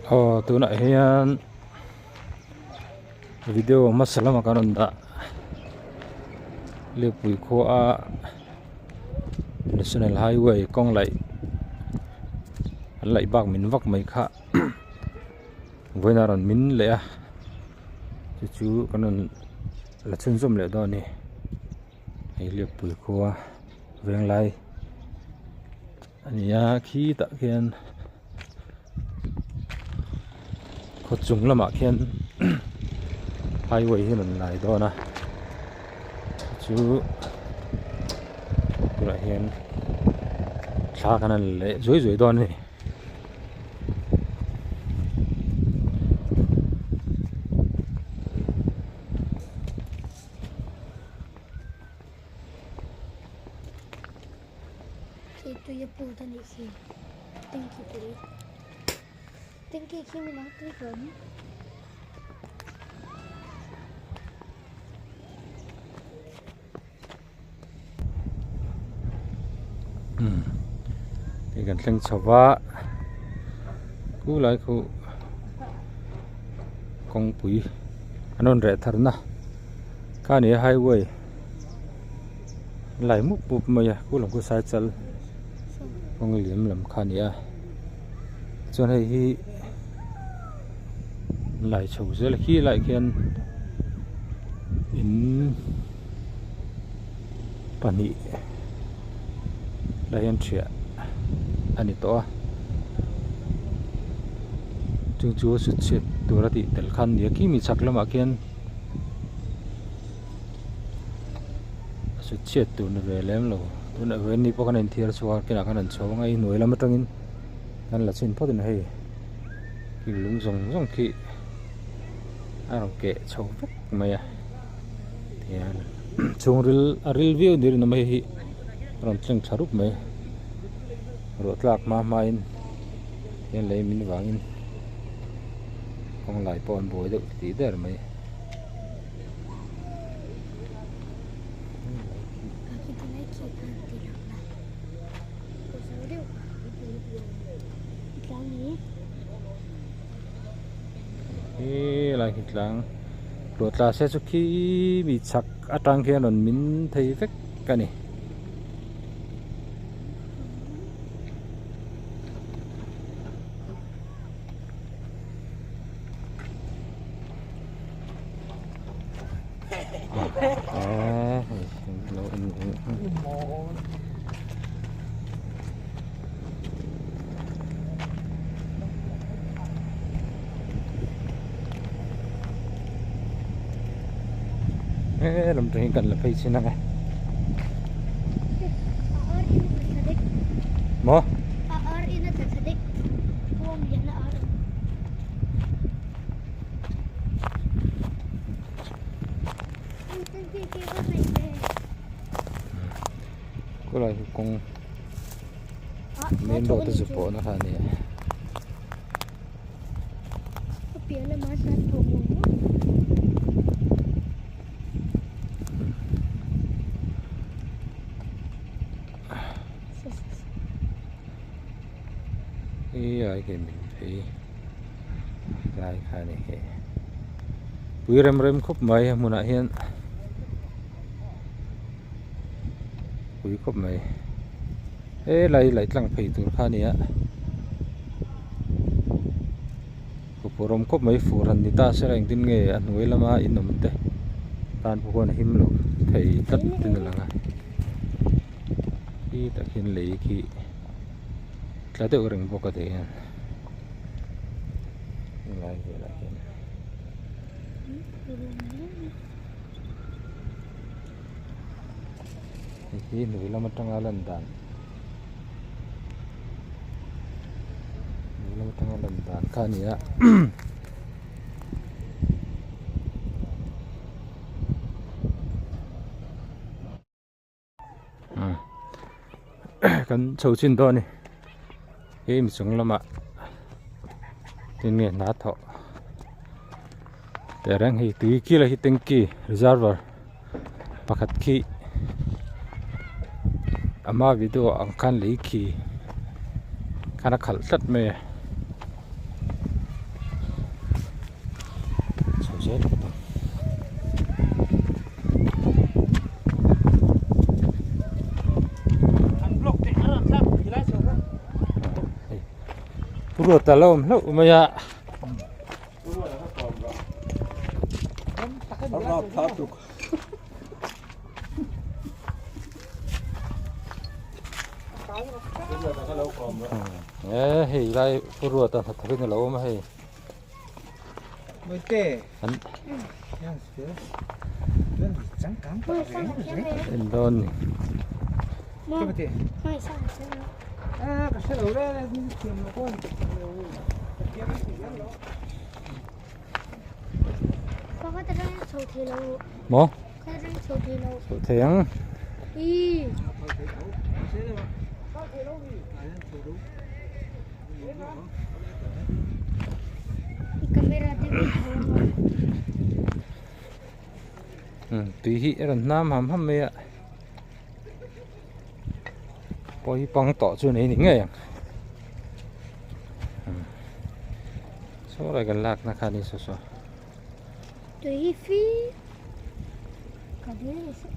tu na hian video masalama karon da lepui kho a national highway kong lai lai bak min vak mai kha voina ron min le a chu kanon la chen zum le do ni hei lepui kho a veng lai ania khi ta khian kho chung lama khian highway hi man lai do na chu tura hian thla kanan le zoi zoi do ni itu ya puta ni si tingki tadi tingki kimi nak trigon thì gần lưng chawa ku lai ku kong pui anon re thar na ka ni highway lai muk pup mai ku long ku sai chal kong liam lam kha ni a chon hei hi lai chho zel hi lai khian in pani lai hian thria ani to chung chu su chet turati tel khan dia ki mi chak lama kian su chet tu na ve lem lo tu na ve ni pokan en thiar chuwa kina kan an chawng ai noi lam atangin kan la chin podin hei ki lung zong zong ki arong ke chho vek maya thian chung ril view dir na mai hi ron tling tharup mai ro tlak ma in yen le min wangin kong lai pon boi deuh ti der mai kita naik ke tidak lah kau dia iklan ni lai hitlang ro tla se chu ki mi chak atang khian on min thei vek ka ni làm chuyện cần là phải xin năng mo ar ina tersadik buang dia na ar tingki ki ba mai ko lai kong main road to po na khani pia le ma san po mo ai cái mình thấy lai khai này hệ bùi rem khúc mấy muốn lại hiện bùi khúc mấy ê lại lăng phải từ khai này á cục rồng khúc mấy phủ thần thì ta sẽ làm tin nghề ăn với lama in nằm thế tan phụ con him lộc thầy tất tin là ngay khi ta khiến lấy khi la tự rừng bọc cái này lại thì nuôi làm trong alan dan nuôi làm trong alan dan kan ya kan chầu chin đó này em xuống lắm ạ tên nghe nát thọ để rằng hi tí kia là hi tinh kỳ reservoir pakat ki ama video ang kan lấy ki kana khal tat me ruột ta lâu mà ya hei lai ruột ta thật cái lâu mà hei mới tê anh trắng cám Mày sang một cái này. anh don Mom, cái tê mày sang một cái này. cái xe đầu đây đi tìm nó con Con có thể ra sầu thì lâu. mỏ Có thể ra sầu thì lâu. thiang Đi. Camera đi. tùy hi ran nam ham me ya poi pang to chu nei ni nge so ra gan lak na khani so Tùy phi. Cả đứa này sẽ.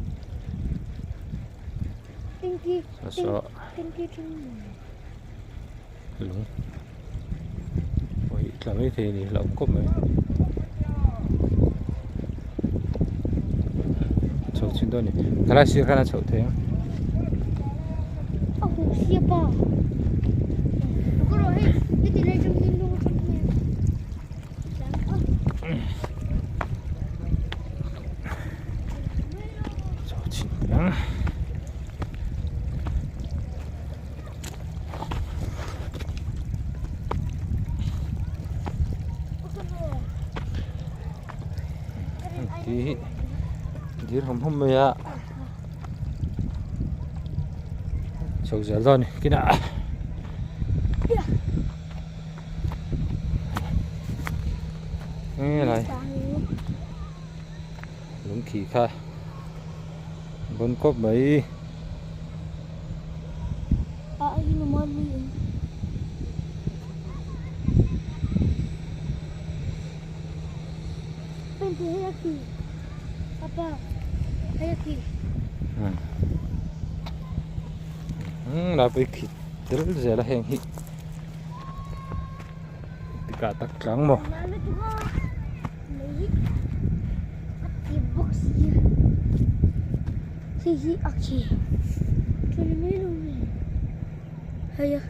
Thank you. so Thank you cho mình. lung poi tla mai the ni lom ko mai chau chin do ni kala si kana chau the Ồ, xia bò. Có rồi, đi tìm đây trong tim luôn con nè. chau chin yang đi hôm mày à chậu dở rồi cái nào nghe này lúng khỉ khai bốn cốp mấy ini nomor ni. Penting hayaki. Apa? Hayaki. là bị khỉ rất dễ là hèn hị cả tắc trắng mà Mana tu ha? Ni. Aki box dia. Si aki. Tu ni melu ni. Haya.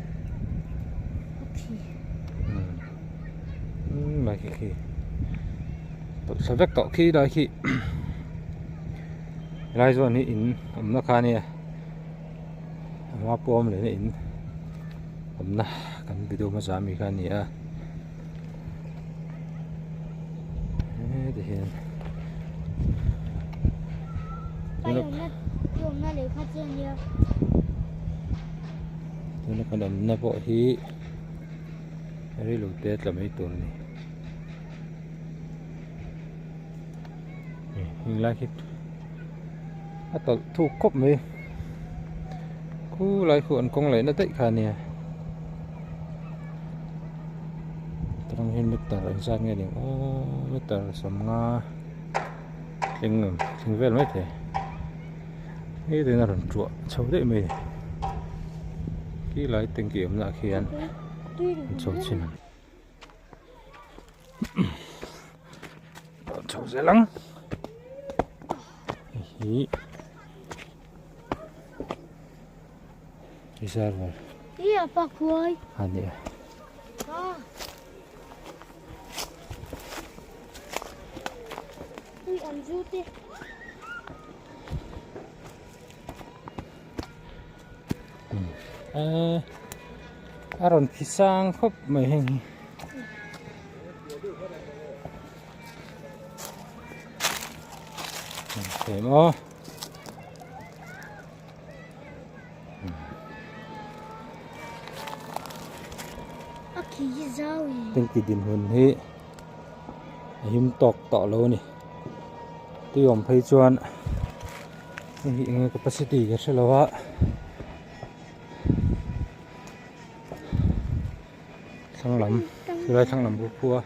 Aki. mà khỉ sao rất tọ khi đó khi lại rồi ní in nó khai nè mà bom lên in na kan video mà giảm mi khai nè để hiện Yung na le phát triển nhiều. nó còn đầm na bộ hi cái lục tết là mấy tuần này hình lại khi tao thu cốp mấy cú lại khuẩn công lại nó tệ khả nè trong hình mít tờ anh sang nghe điện ô mít tờ sầm nga linh ngầm linh vel mấy thế cái thế nào rần chuột sâu đấy mày cái lại tình kiểm là khi ăn sâu chín sâu dễ lắm ý đi ra rồi Iya apa kuai? anh nhỉ Ah. Ui ăn rút đi. aron pisang khop mai heng thế mà Aki zau ye. tinh kỳ din hun hi him tok to lo ni ti om phei chuan hi nge capacity ga shelawa thang lam silai thang lam bu phua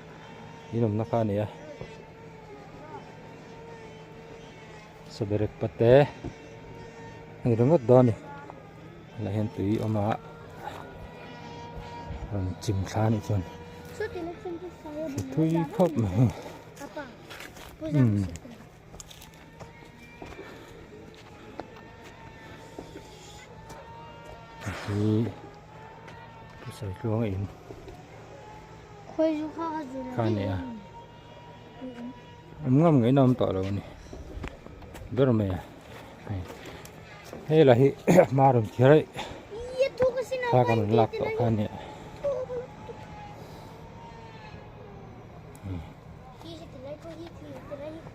inom na kha ni a saberek pate ngi rongot do ni la hen tui oma rồi chìm khá này chọn Suốt thì nó không có sai ở bên thui đó. khóc mà Apa? Bố ra một sự. thì tôi sẽ luôn in Khôi du kha rồi. khá này à ngâm cái nôm tỏ rồi này rất là mẹ hay là hi mà rồi kia đấy Iya tuh kesini ta apa? còn mình lạc tỏ khá này Iya setelah itu setelah itu.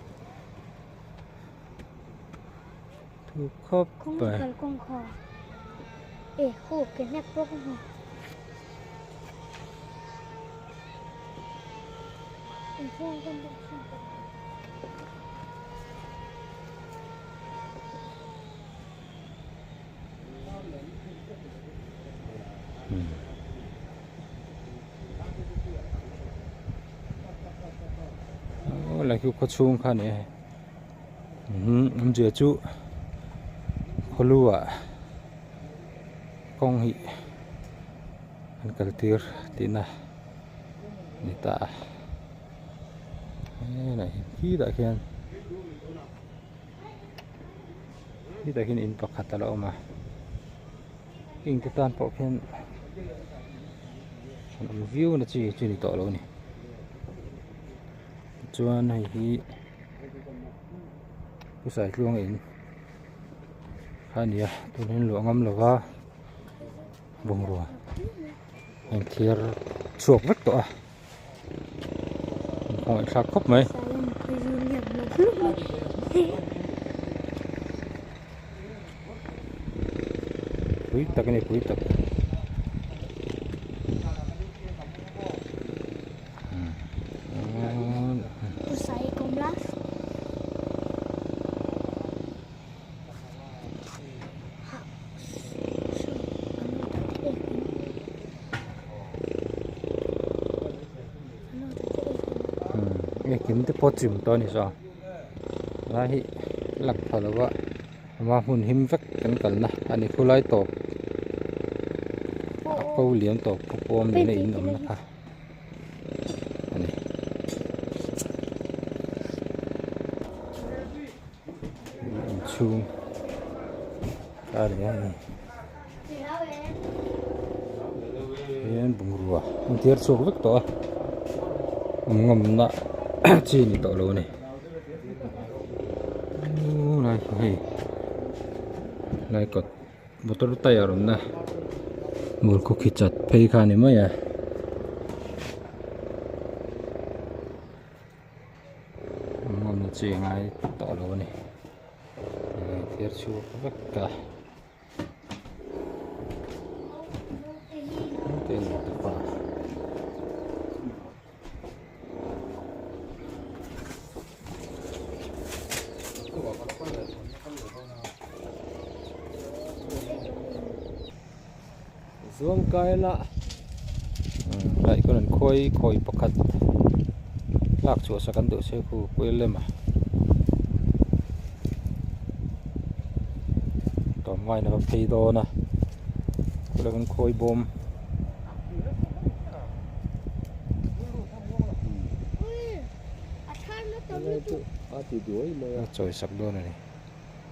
thu khóc Không vậy cần con kho. Ê, khô cái nắp bốc không? Không con bốc không. là cái con chuông khá này giờ chú có lúa con hị anh cần tiền tiền này người ta này khi đã khen in bạc hạt talo mà in cái tan bọc khen view nó chỉ đi tỏ luôn này chuan này thì cái sải luôn in hai nia tôi nên luộc ngâm lẩu ga bùng rồi anh kia chuột vứt tọa hỏi sao khóc mấy quý tật cái này quý tật Usai komlas. cái kiếm cái pot chìm to này sao lại lạc thở là vậy mà hun him vắt cẩn này anh ấy khu lái tổ câu liếm tổ ôm để này in ẩm ha anh ấy chung ra đấy anh yên bùng rùa anh tiệt xuống vứt tổ ngầm nọ chi này tổ lô này này hay này có một tờ tay ở đó một cục thịt chặt pay khai này mới à ngầm chi ngay tổ lô này tiệt xuống vứt cả cái này tập vào xuống cái lạ lại có lần khôi bọc hạt lạc chỗ sẽ cắn tự xe khu quên lên mà tóm ngoài nó phi đô nè có là con khôi bom trời sập đô này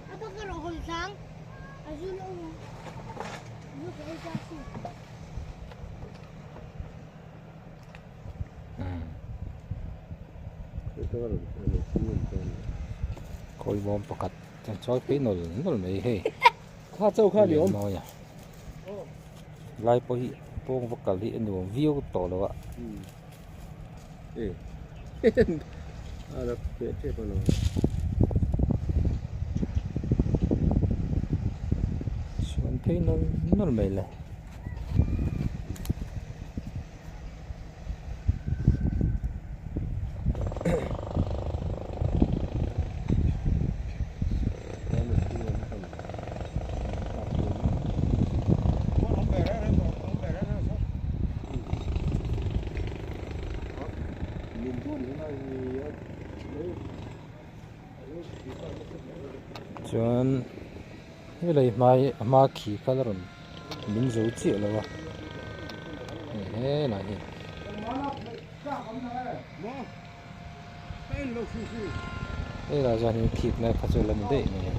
Apa kalau hontang? Azul oh. Lu kayak sih. khôi bom bọc hạt cho cái nồi mấy he Khá châu khá liếm. nói à lai po bọc cả li nó view to rồi ạ Ada pete kono. xuân thấy nó mày là chuan cái này mai mà khí cái rồi mình giấu chịu rồi này đây là do những thịt này phát rồi lần đấy này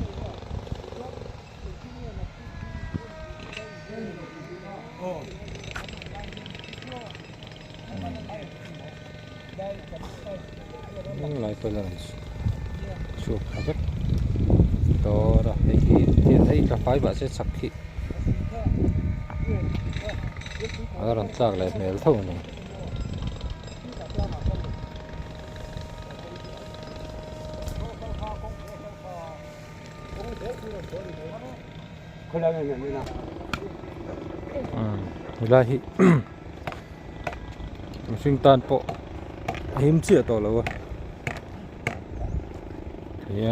lại phải lần chuột hả vất đó là cái tiền thấy cà phê bà sẽ sặc khí ở lần tạc lại mèo thâu này Ilahi Washington po hiếm chia to là thì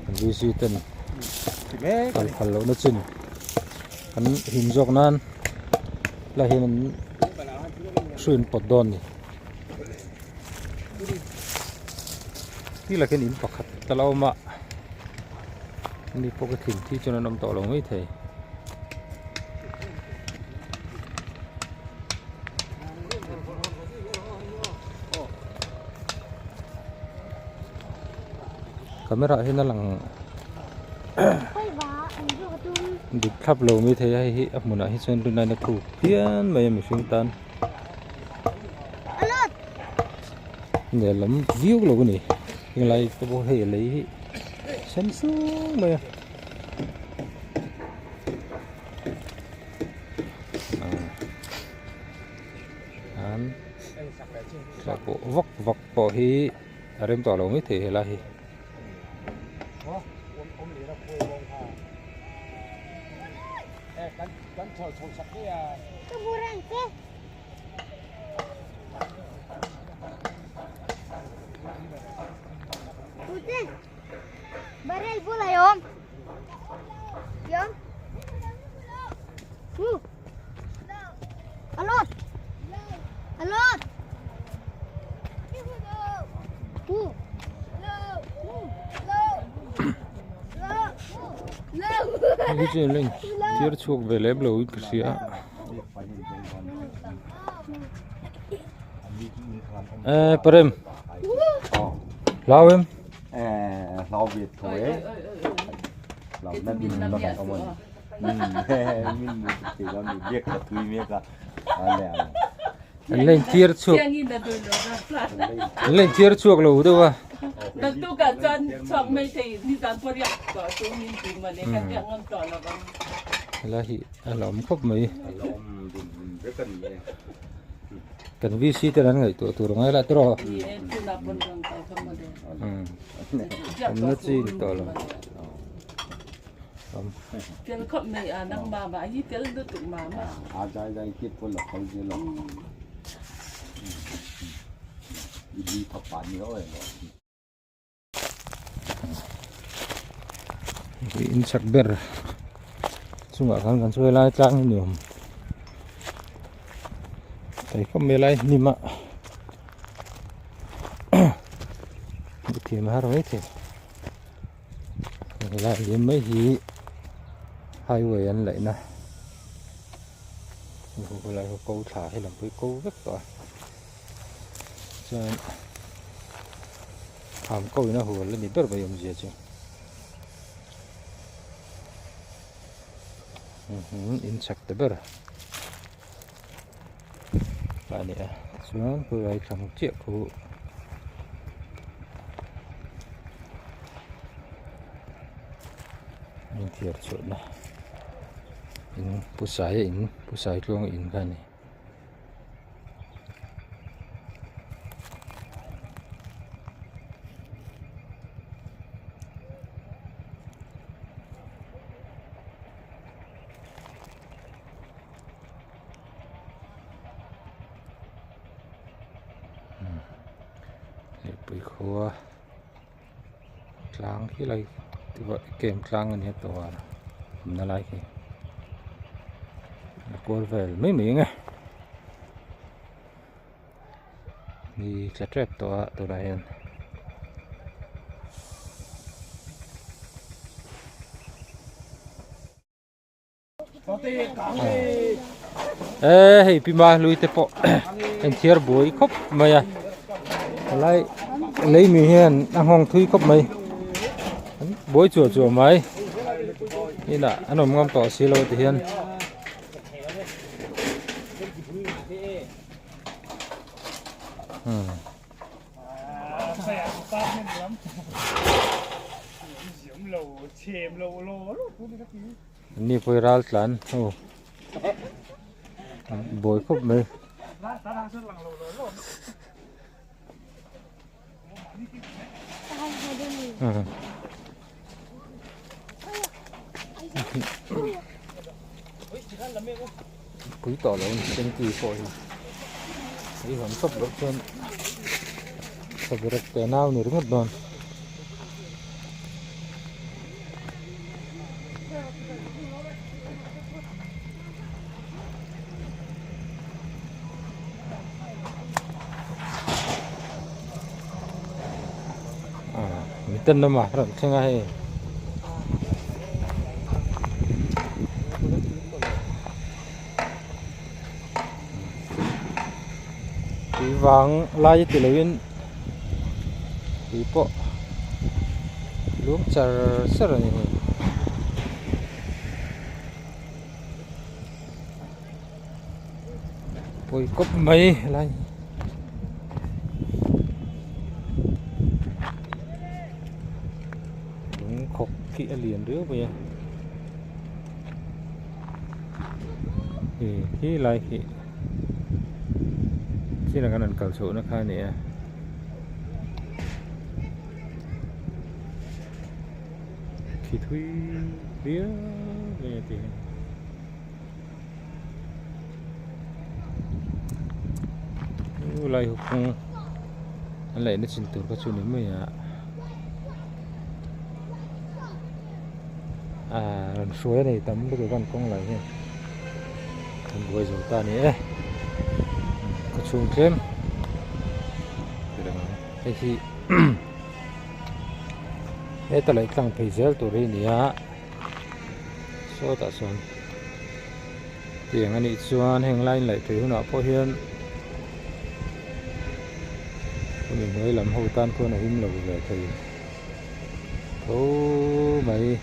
visitin kalau nó chín kan hiếm dọc nan là hiếm xuyên pot don thì là cái nín bạc hạt tao mà đi po cái thìn thì cho nó nằm to là mấy thầy camera hiện là lằng được khắp lầu mới thấy hay ấp một nãy trên bên này nó cụ hiến mà mình xuyên tan để lắm view lầu cái này nhưng lại tôi có thể lấy xem xuống mà anh là bộ vóc vóc bỏ hi ở đây tỏ lầu mới thấy là hi Barel bola yom. Yom. Alot. Alot. cái chuyện lên tiệt chuột về lấy lầu ít cái gì á Prem lao em lao Việt thôi ấy lao nó đi nó không có mình chỉ là mình biết là tùy biết là lên tiệt chuột lên tiệt chuột lầu đâu à đặc tu cả chân chọn mấy thì đi ra phố điện có số nhìn thì mà để các bạn ngon tròn là bằng là hi lom khóc mấy lom rất cần vậy cần vi si tên này tụi nó lại trò thì em chưa làm bằng bằng tay không mà để nó chi to là tiền khóc này à năng mà ấy tiền đứa tụi mà dài tiếp con là không gì lắm đi thập bản nhiều rồi in sắc ber chúng kan suy lai trang nhiều thấy không mấy lai ni mà thì mà rồi thế lại điểm mấy gì hai người anh lại nè cô lại câu thả hay làm cái câu rất to cho hàm câu nó hồ lên nít rồi dùng gì chứ insect ber lại nè xuống cô lại cầm chiếc cô mình thiệt chuyện này in pusai luôn in cái này bị khô klang khi lại kem klang anh hết rồi nó lại khi cô về mấy miếng à đi chặt trẹp tụi này có tiền hei pima lui te po en thiar boi khop maya lai lấy mi hiền đang hong thui khop mai boi chua chua mai ni na anom ngam to si lo te hiền ni poi ral tlan oh bồi khóc mày quý tỏ là chân kỳ phổi cái hòn sập đó chân sập được cái nào nữa đúng không bạn tên nó mà rồi xem ai cái vàng lai từ lên cái bộ lúc chờ sợ rồi bôi cốc mấy lai khóc kia liền rứa bây giờ khi lại khi là cái lần cầu số nó khai nè khi thui bía về thì lại không anh lại nó xin từ các chú đến mới lần suối này tắm cái con công lại nha con bùi rồi ta nhé có chuông thêm cái gì cái ta lại tăng phải dễ tụi đi nhá số ta son tiền anh đi xuân hàng lai lại thấy nó có hiền mình mới làm hậu tan con này im lặng về thì thấu mày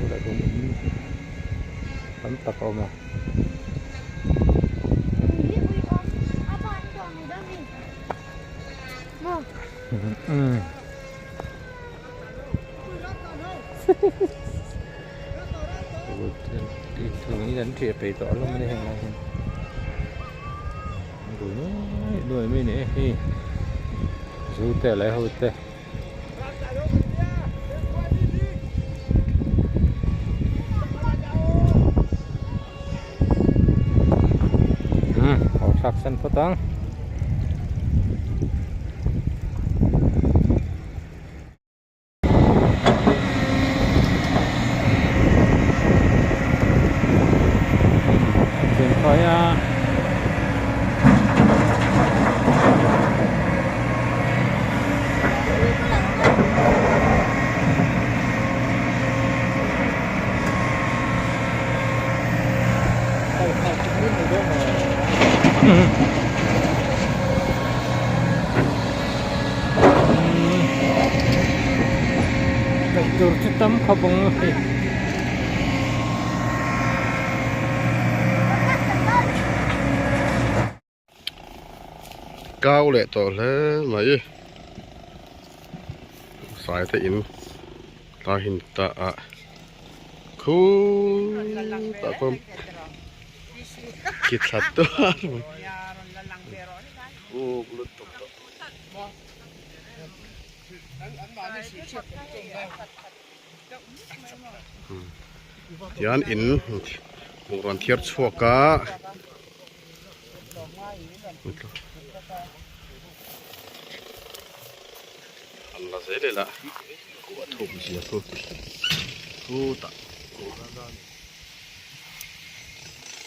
lại cũng bấm tập ôm à thường nghĩ đến chuyện bày tỏ lắm đây hàng này đuổi mấy nè dù tè lại hồi tè saksen petang saya tur hitam kabung cao lệ tổ lẽ mấy sai thế in ta hình ta khu ta com kita tuh bluetooth tian in một đoàn thiệt chua cá ăn là dễ đấy là của thùng gì thôi thu tạ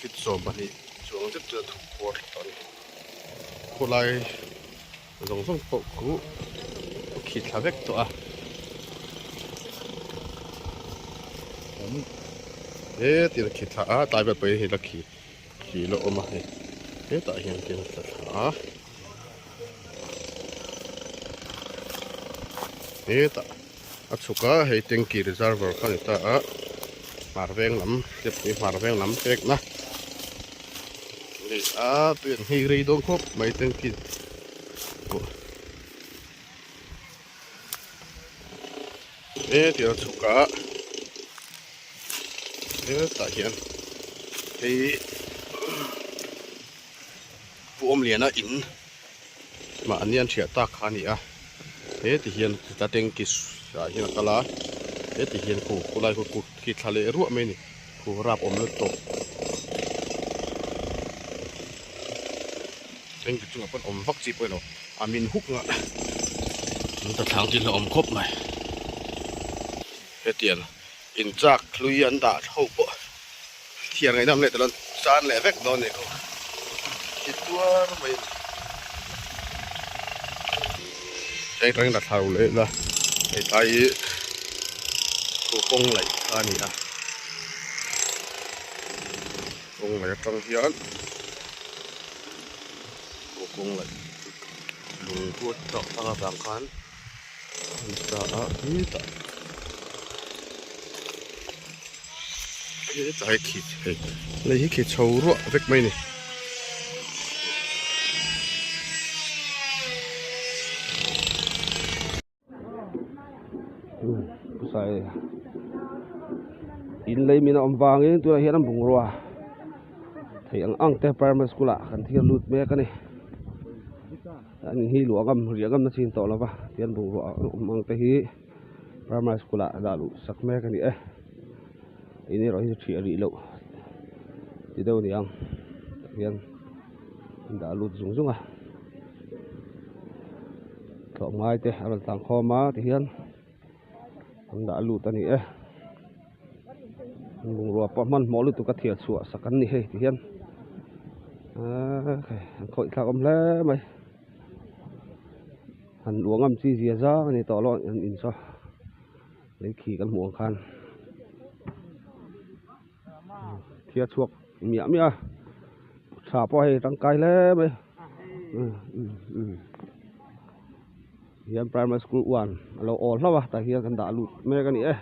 ít số mà đi xuống rất là thuộc bột tận cô lại dùng xong bộ cũ khít là vết tọa tiền khỉ thả tại vật bấy thì là khỉ lộ mà tại hiện tiền thả tại ắt chụp cá hay tiền kỳ reservoir cái này ta marveng lắm tiếp đi marveng lắm tiếc na tuyển hi ri đông khốp mấy tiền kỳ tiền chụp cá tại hiện thì phụ liền á in mà anh em chia ta khá nhỉ thì hiện ta tiếng kỹ hiện cái lá thì hiện cụ lại cụ kỹ thale ruộng mấy nè cụ rap nước tổ tiếng kỹ chung là vắc chip vậy nó mình hút ngã ta thằng thì là khốp này cái tiền in chắc lui ăn đã hậu bộ thiền ngày năm lệ tao san lệ vét đó này không ít tua nó mày cái trắng đặt hậu lệ là cái tay cô công lại anh nhỉ công lại trong hiến cô công lại lùng cuột trọc thằng vàng khán đã ít ta tại thịt lấy thịt sâu ruộng vết mấy này sai in lấy mình om vàng ấy tôi hiện bùng rùa thấy ăn te primary school à khẩn thiên lụt mẹ cái này anh hi lúa gầm rỉa gầm nó xin tổ là va thiên bùng rùa ăn te hi primary school à đã lụt sắc mẹ cái này ini rồi chỉ đi lâu đi đâu thì ăn hiện đã lụt rung rung à cậu mai thế ở tàng kho má thì hiện đã lụt anh ấy bùng rùa bom man mỏ lụt tụ cái thiệt sủa sắc anh này thì hiện khội thao âm lẽ mày hắn uống âm chi gì ra này tỏ lo in sao lấy khí cái muỗng khan thiệt chuộc miệng mía xả po hay trắng cay lẽ mày hiện primary school one alo all lah tại hiện kan đã lụt mẹ cái này